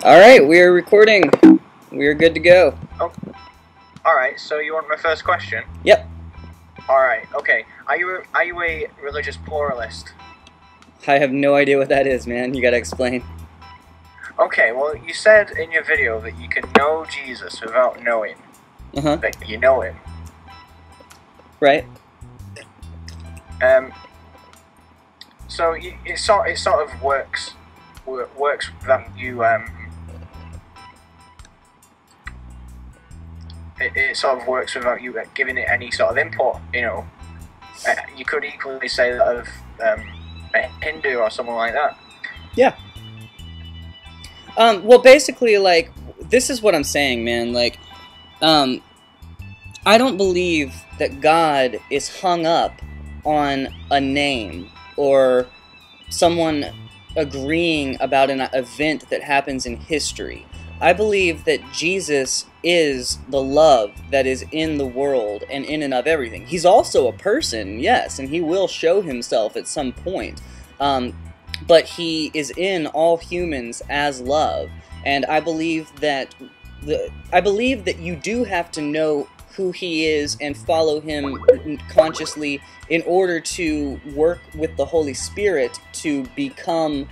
Alright, we are recording. We are good to go. Oh, alright, so you want my first question? Yep. Alright, okay. Are you a religious pluralist? I have no idea what that is, man. You gotta explain. Okay, well, you said in your video that you can know Jesus without knowing that you know him. Right. So it sort of works that you it sort of works without you giving it any sort of input. You know, you could equally say that of a Hindu or someone like that. Yeah. Well, basically, like, this is what I'm saying, man. Like, I don't believe that God is hung up on a name or someone agreeing about an event that happens in history. I believe that Jesus is the love that is in the world and in and of everything. He's also a person, yes, and he will show himself at some point. But he is in all humans as love, and I believe that you do have to know who he is and follow him consciously in order to work with the Holy Spirit to become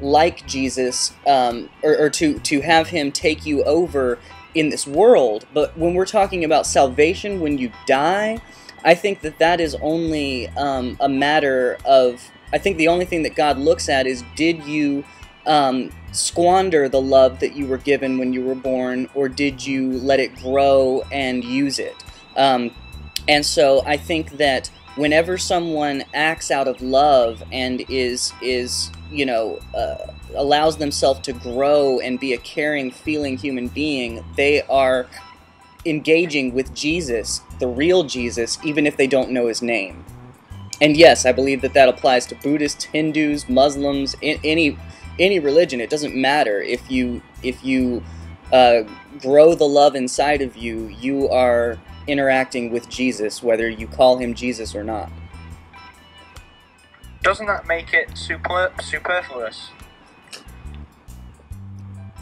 like Jesus, or to have him take you over in this world. But when we're talking about salvation, when you die, I think that is only a matter of, I think the only thing that God looks at is, did you squander the love that you were given when you were born, or did you let it grow and use it? And so I think that whenever someone acts out of love and is you know, allows themselves to grow and be a caring, feeling human being, they are engaging with Jesus, the real Jesus, even if they don't know his name. And yes, I believe that applies to Buddhists, Hindus, Muslims, any religion. It doesn't matter. If you grow the love inside of you, you are interacting with Jesus, whether you call him Jesus or not. Doesn't that make it superfluous?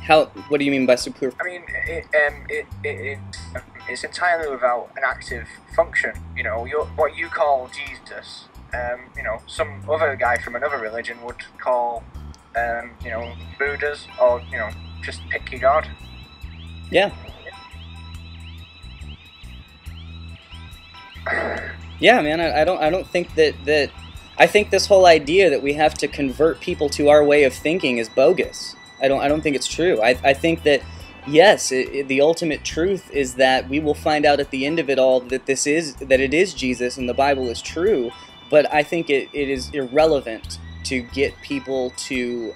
How? What do you mean by superfluous? I mean, it's entirely without an active function. You know, what you call Jesus, you know, some other guy from another religion would call, you know, Buddhas, or, you know, just pick your god. Yeah. Yeah, man. I don't think that. I think this whole idea that we have to convert people to our way of thinking is bogus. I don't think it's true. I think that, yes, the ultimate truth is that we will find out at the end of it all that it is Jesus and the Bible is true. But I think it is irrelevant to get people to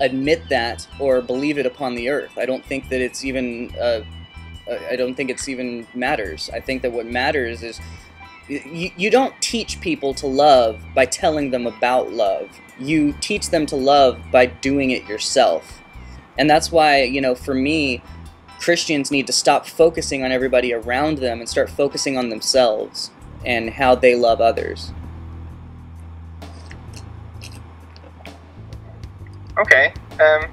admit that or believe it upon the earth. I don't think that it's even. I don't think it's even matters. I think that what matters is. You don't teach people to love by telling them about love. You teach them to love by doing it yourself. And that's why, you know, for me, Christians need to stop focusing on everybody around them and start focusing on themselves and how they love others. Okay. Do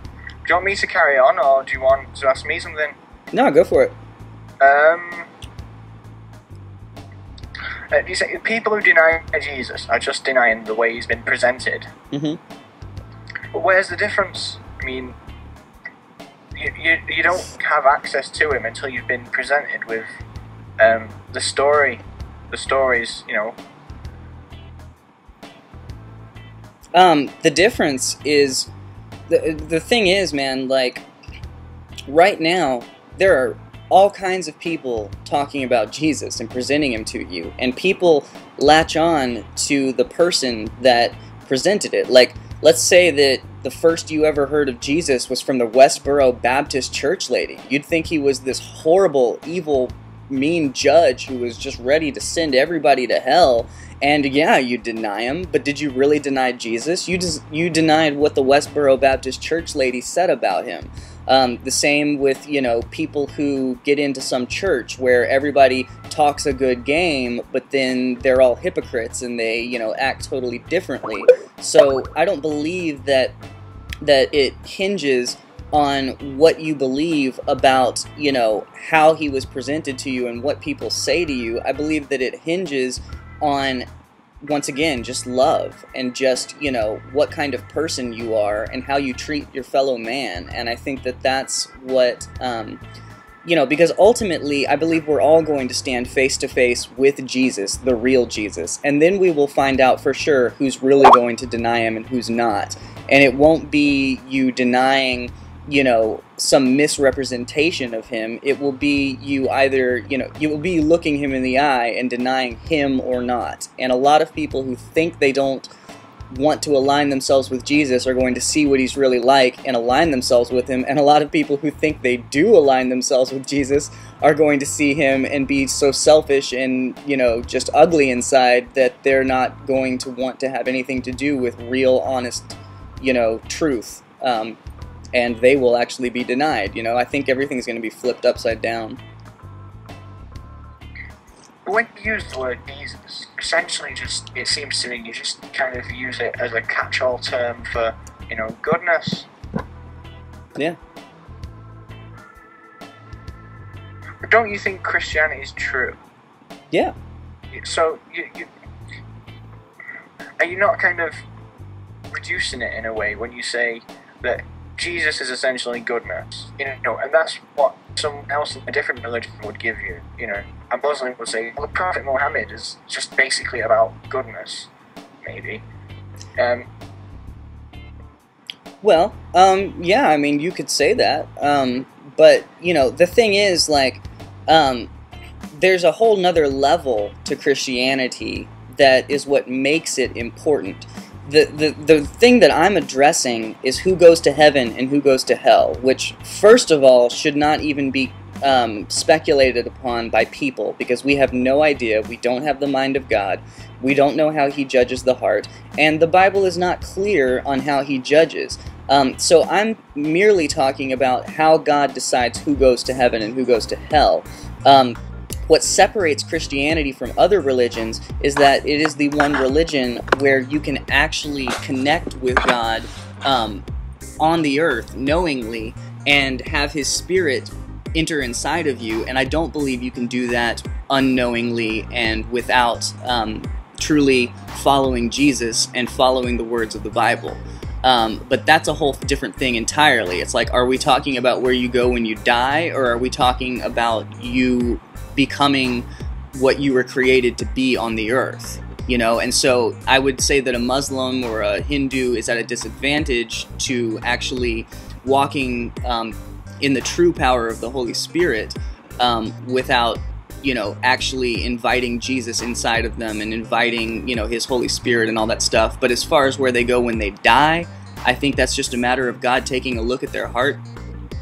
you want me to carry on, or do you want to ask me something? No, go for it. You say people who deny Jesus are just denying the way he's been presented. Mm-hmm. But where's the difference? I mean, you don't have access to him until you've been presented with the stories, you know. The difference is, the thing is, man, like, right now, there are all kinds of people talking about Jesus and presenting him to you, and people latch on to the person that presented it. Like, let's say that the first you ever heard of Jesus was from the Westboro Baptist church lady. You'd think he was this horrible, evil, mean judge who was just ready to send everybody to hell. And yeah, you deny him, but did you really deny Jesus? You denied what the Westboro Baptist church lady said about him. The same with, you know, people who get into some church where everybody talks a good game, but then they're all hypocrites and they, you know, act totally differently. So I don't believe that that it hinges on what you believe about, you know, how he was presented to you and what people say to you. I believe that it hinges on, once again, just love and just, you know, what kind of person you are and how you treat your fellow man. And I think that that's what, you know, because ultimately I believe we're all going to stand face to face with Jesus, the real Jesus, and then we will find out for sure who's really going to deny him and who's not. And it won't be you denying, you know, some misrepresentation of him. It will be you either, you know, you will be looking him in the eye and denying him or not. And a lot of people who think they don't want to align themselves with Jesus are going to see what he's really like and align themselves with him. And a lot of people who think they do align themselves with Jesus are going to see him and be so selfish and, you know, just ugly inside that they're not going to want to have anything to do with real, honest, you know, truth. And they will actually be denied. You know, I think everything's going to be flipped upside down. When you use the word Jesus, essentially just, it seems to me, you just kind of use it as a catch-all term for, you know, goodness. Yeah. But don't you think Christianity is true? Yeah. So, are you not kind of reducing it in a way when you say that Jesus is essentially goodness, you know, and that's what someone else in a different religion would give you, you know. A Muslim would say, well, the Prophet Muhammad is just basically about goodness, maybe. Well, yeah, I mean, you could say that, but, you know, the thing is, like, there's a whole nother level to Christianity that is what makes it important. The thing that I'm addressing is who goes to heaven and who goes to hell, which, first of all, should not even be speculated upon by people, because we have no idea. We don't have the mind of God. We don't know how he judges the heart, and the Bible is not clear on how he judges. So I'm merely talking about how God decides who goes to heaven and who goes to hell. What separates Christianity from other religions is that it is the one religion where you can actually connect with God on the earth knowingly and have his spirit enter inside of you, and I don't believe you can do that unknowingly and without truly following Jesus and following the words of the Bible. But that's a whole different thing entirely. It's like, are we talking about where you go when you die, or are we talking about you becoming what you were created to be on the earth? You know, and so I would say that a Muslim or a Hindu is at a disadvantage to actually walking in the true power of the Holy Spirit without, you know, actually inviting Jesus inside of them and inviting, you know, his Holy Spirit and all that stuff. But as far as where they go when they die, I think that's just a matter of God taking a look at their heart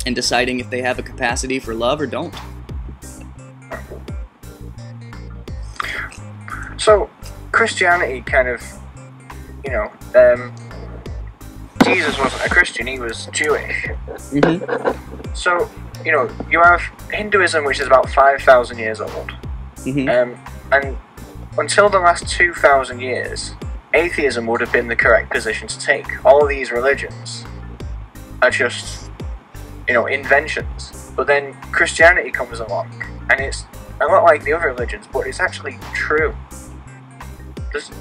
and deciding if they have a capacity for love or don't. So, Christianity kind of, you know, Jesus wasn't a Christian, he was Jewish. Mm-hmm. So, you know, you have Hinduism, which is about 5,000 years old. Mm-hmm. And until the last 2,000 years, atheism would have been the correct position to take. All of these religions are just, you know, inventions. But then Christianity comes along, and it's a lot like the other religions, but it's actually true.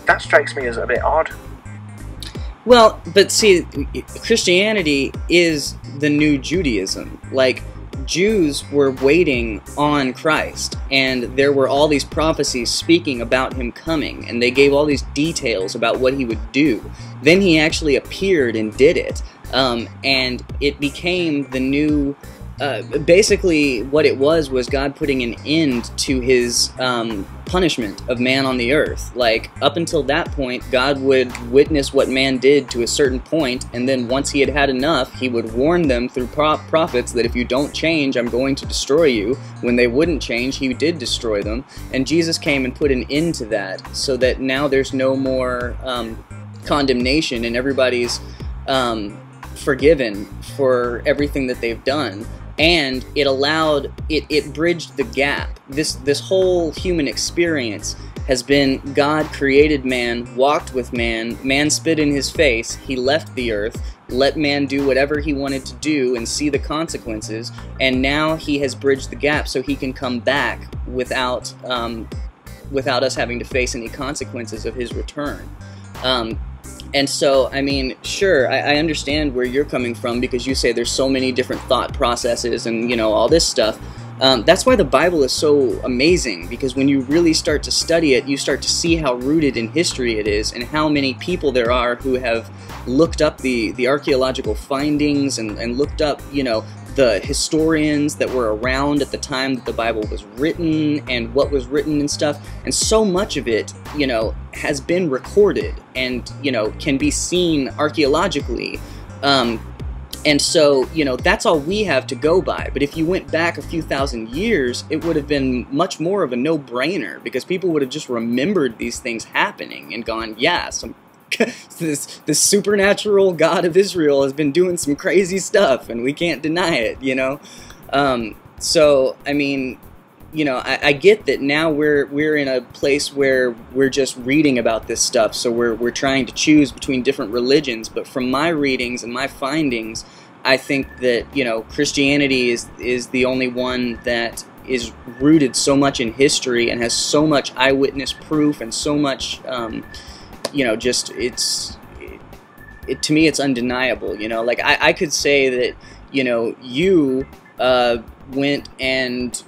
That strikes me as a bit odd. Well, but see, Christianity is the new Judaism. Like, Jews were waiting on Christ, and there were all these prophecies speaking about him coming, and they gave all these details about what he would do. Then he actually appeared and did it, and it became the new... basically, what it was God putting an end to his punishment of man on the earth. Like, up until that point, God would witness what man did to a certain point, and then once he had had enough, he would warn them through prophets that if you don't change, I'm going to destroy you. When they wouldn't change, he did destroy them, and Jesus came and put an end to that, so that now there's no more condemnation, and everybody's forgiven for everything that they've done. And it allowed, it bridged the gap. This whole human experience has been God created man, walked with man, man spit in his face, he left the earth, let man do whatever he wanted to do and see the consequences, and now he has bridged the gap so he can come back without us having to face any consequences of his return. And so, I mean, sure, I understand where you're coming from, because you say there's so many different thought processes and, you know, all this stuff. That's why the Bible is so amazing, because when you really start to study it, you start to see how rooted in history it is, and how many people there are who have looked up the archaeological findings and looked up, you know, the historians that were around at the time that the Bible was written and what was written and stuff. And so much of it, you know, has been recorded and, you know, can be seen archaeologically. And so, you know, that's all we have to go by. But if you went back a few thousand years, it would have been much more of a no-brainer, because people would have just remembered these things happening and gone, yeah, this supernatural God of Israel has been doing some crazy stuff, and we can't deny it, you know? So, I mean, you know, I get that now we're in a place where we're just reading about this stuff, so we're trying to choose between different religions. But from my readings and my findings, I think that, you know, Christianity is the only one that is rooted so much in history and has so much eyewitness proof and so much, you know, just to me it's undeniable. You know, like I could say that, you know, you went and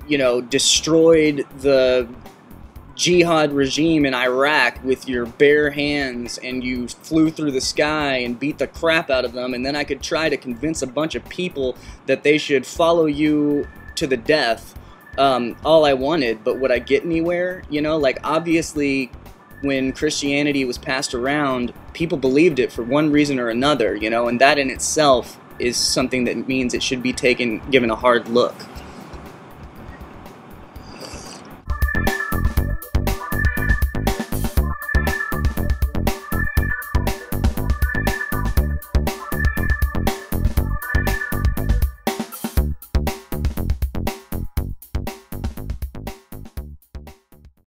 you know, destroyed the jihad regime in Iraq with your bare hands, and you flew through the sky and beat the crap out of them, and then I could try to convince a bunch of people that they should follow you to the death, all I wanted. But would I get anywhere? You know, like, obviously when Christianity was passed around, people believed it for one reason or another, you know, and that in itself is something that means it should be given a hard look.